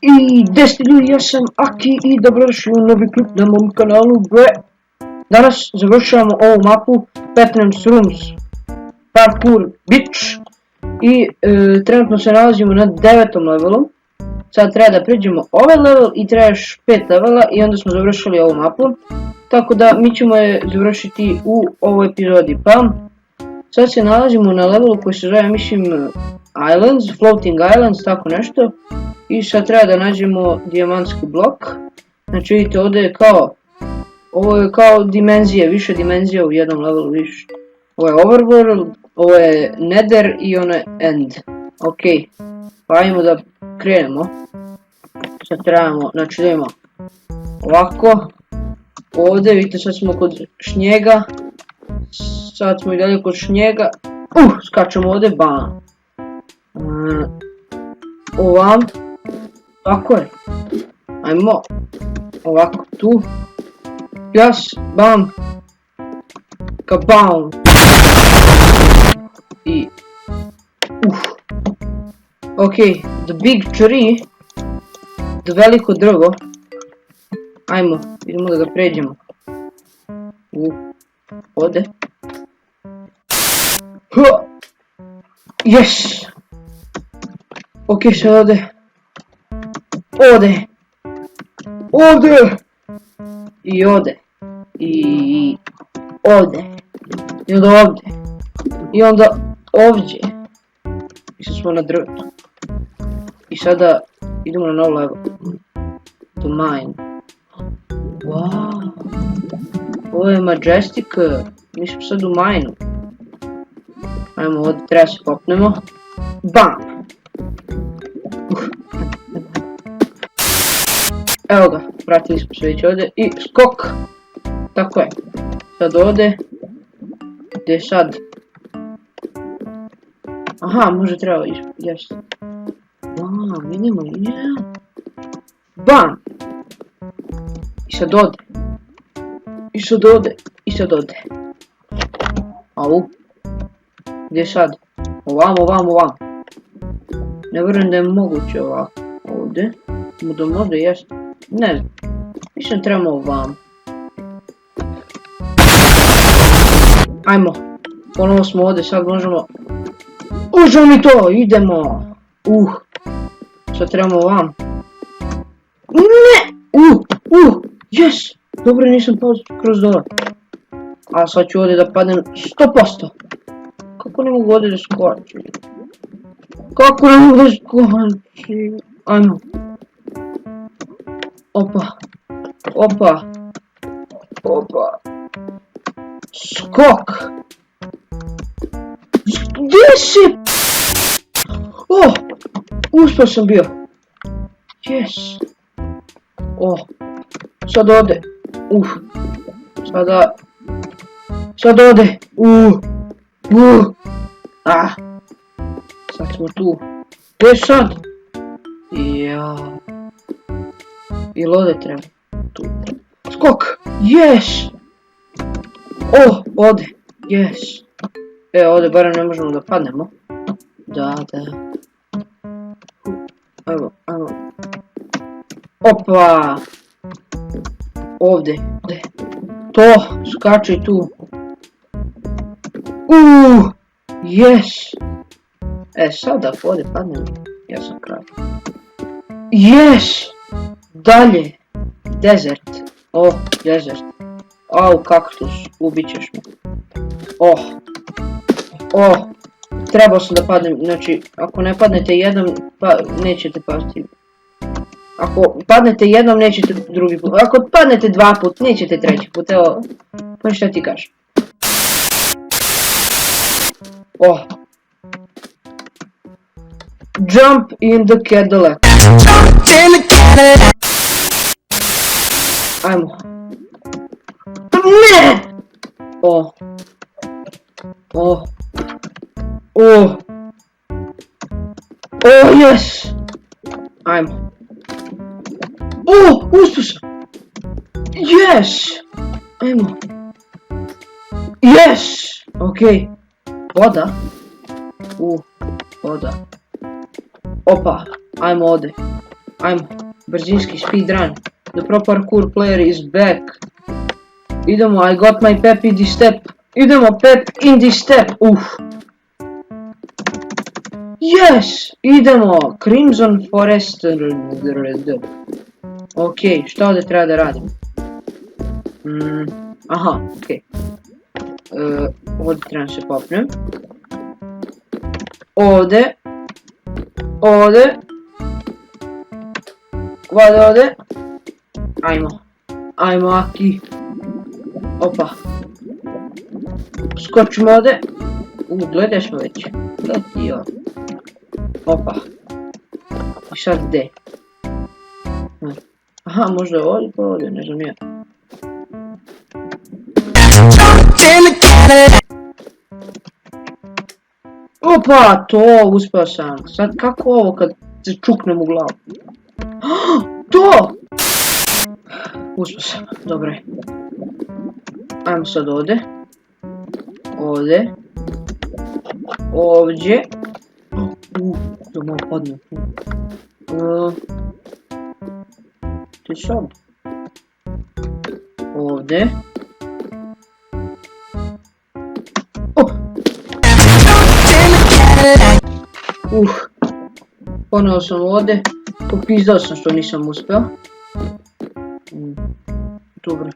I 10 ljudi, ja sam Aki i dobrodošli u novi klip na mom kanalu, Danas završavamo ovu mapu, Pepnam's Rooms, Parkour Beach. I trenutno se nalazimo na 9. levelu. Sad treba da pređemo ovaj level i treba još 5 levela i onda smo završili ovu mapu. Tako da mi ćemo je završiti u ovoj epizodi. Pa sad se nalazimo na levelu koji se zove, mislim, Islands, Floating Islands, tako nešto. I sad treba da nađemo dijamantski blok. Znači vidite, ovdje je kao, ovo je kao dimenzije, više dimenzija u jednom levelu više. Ovo je Overworld, ovo je Nether i ono je End. Ok, pa ajmo da krenemo. Sad trebamo, znači da imamo ovako. Ovdje vidite, sad smo kod snijega. Sad smo i dalje kod snijega. Skačemo ovdje, bam. Ovam. Tako je. Ajmo. Ovako tu. Jas, bam. Kabam. I... Ok, the big tree. The veliko drvo. Ajmo, idemo da ga pređemo. Ovdje. Yes! Ok, sad ovdje. Ovdje. Ovdje. I ovdje. I ovdje. I onda ovdje. I onda ovdje. I sad smo na drvetu. I sada idemo na novu level. To mine. Wow. Ovo je Majestic. Mi smo sad u mineu. Ajmo ovdje, treba se popnemo. Bam! Evo ga, vratili smo se već ovdje i skok. Tako je. Sad ovdje. Gdje je sad? Aha, može treba jesti. Bam, vidimo, bam! I sad ovdje. I sad ovdje. I sad ovdje. Au. Gdje je sad? Ovam. Ne vjerujem da je moguće ovako. Ovdje. Da možda jest. Ne znam. Mislim trebamo ovam. Ajmo. Ponovo smo ovdje, sad možemo. Možemo mi to, idemo. Sad trebamo ovam. Ne! Yes! Dobro, nisam pao kroz dole. A sad ću ovdje da padnem 100%. Kako ne mogu ovdje da skočim? Kako ne mogu da skočim? Ajmo. Opa. Skok. Gdje si? Uspio sam bio. Yes. Sad ode. Sad ode. Sad smo tu. Gdje sad? Ili ovdje treba? Tu. Skok! Yes! Ovdje. Yes! Ovdje barem ne možemo da padnemo. Da. Evo. Opa! Ovdje. To! Skači tu. Yes! Sad ako ovdje padnemo, ja sam kralj. Yes! Dalje. Desert. Desert. Kaktus. Ubit ćeš me. Trebao sam da padnem. Znači, ako ne padnete jednom, nećete pasti. Ako padnete jednom, nećete drugi put. Ako padnete 2 put, nećete 3 put. Evo, pa šta ti kažem. Jump in the Cadillac. Ajmo. Ne! Yes! Ajmo. Uspio sam! Yes! Ajmo. Yes! Ok. Voda. Voda. Opa, ajmo ovdje. Ajmo, brzinski speedrun. The pro parkour player is back. Idemo, I got my pep in this step. Idemo, pep in this step. Yes! Idemo, Crimson Forest. Ok, šta ovdje treba da radim? Aha, ok. Ovdje trebam se popnem. Ovdje. Ovdje. Ovdje. Ajmo. Ajmo, Aki. Opa. Skočimo ovdje. Gledaj smo već. Leti ovdje. Opa. I sad gdje? Aha, možda je ovdje, pa ovdje, ne znam ja. Opa, to uspio sam. Sad kako ovo kad se čuknem u glavu? To! Uspio sam, dobro. Ajmo sad ovdje. Ovdje. Ovdje. Da malo padnem. Ti sad. Ovdje. Ponovo sam ovdje. Popizdao sam što nisam uspio. Dobro.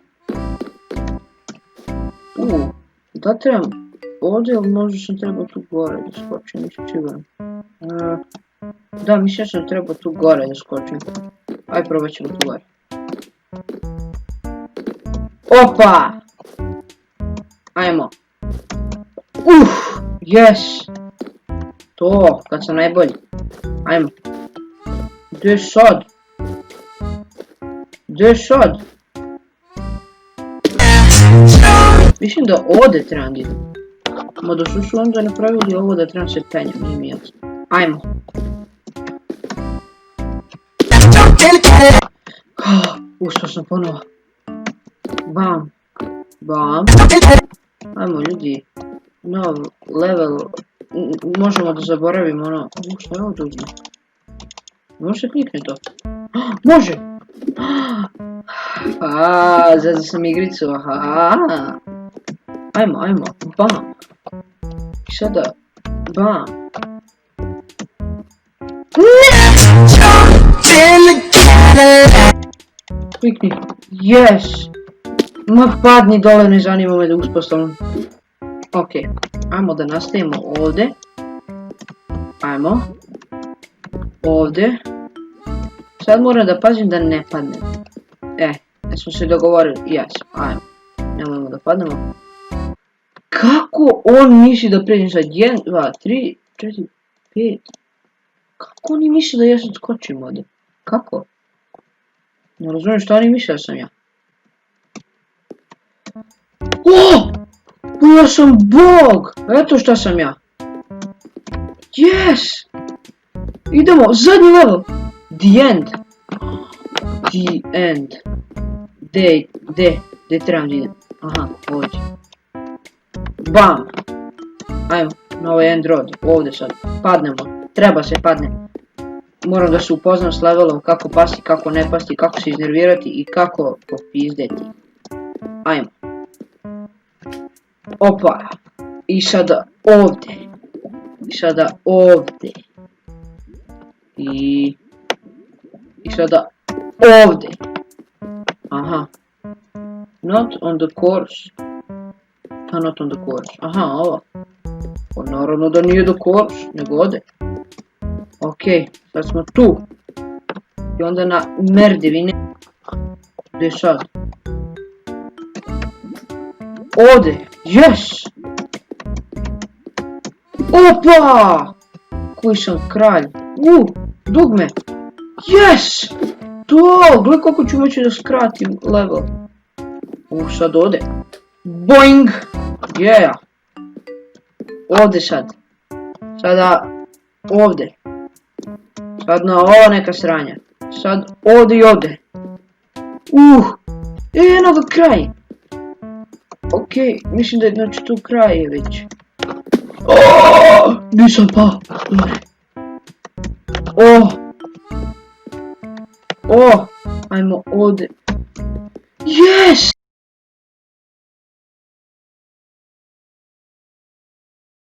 Da trebam ovdje, ali možda sam trebao tu gore da skočim, nisam siguran. Da, mislim sam trebao tu gore da skočim. Aj, probat ćemo tu gore. Opa! Ajmo. Yes! To, kad sam najbolji. Ajmo. Gdje sad? Gdje sad? Mislim da ovdje trebam da idem. Mada su onda napravili ovo da trebam se penjem, nije mi jasno. Ajmo. Uspio sam ponovo. Bam. Bam. Ajmo ljudi. No, level. Možemo da zaboravimo ono. Šta je ovo uzme? Može se klikne to? Može! Zazao sam igricu. Ajmo, ajmo. Bam. I sada. Bam. Klikni. Yes! Ma padni dole, ne zanima me da uspostavljam. Ok, ajmo da nastavimo ovdje. Ajmo. Ovdje. Sad moram da pazim da ne padnem. Smo se dogovorili. Yes, ajmo. Nemojmo da padnemo. Kako on misli da pređem sad? 1, 2, 3, 4, 5. Kako oni misli da ja sad skočim ovdje? Kako? Ne razumijem što oni misle da sam ja. Ja sam Bog! Eto šta sam ja. Yes! Idemo, zadnji level! The end! The end. Gdje trebam da idem? Aha, ovdje. Bam! Ajmo, na ovaj end road, ovdje sad. Padnemo, treba se padne. Moram da se upoznam s levelom, kako pasti, kako ne pasti, kako se iznervirati i kako popizdeti. Ajmo. Opa! I sada ovdje. I sada ovdje. I sada ovdje. Aha. Not on the course. Not on the course. Aha, ovo. Pa naravno da nije the course, nego ovdje. Ok, sad smo tu. I onda na merdevine. Gdje sad? Ovdje. Yes! Opa! Koji sam kralj. Dugme. Yes! To, gledaj koliko ću moći da skratim level. Sad ovdje. Boing! Yeah! Ovdje sad. Sada ovdje. Sad na ovo neka sranja. Sad ovdje i ovdje. Eno ga kraj. Ok, mislim da je znači tu kraj je već. Nisam pao. O, ajmo ovdje. Yes!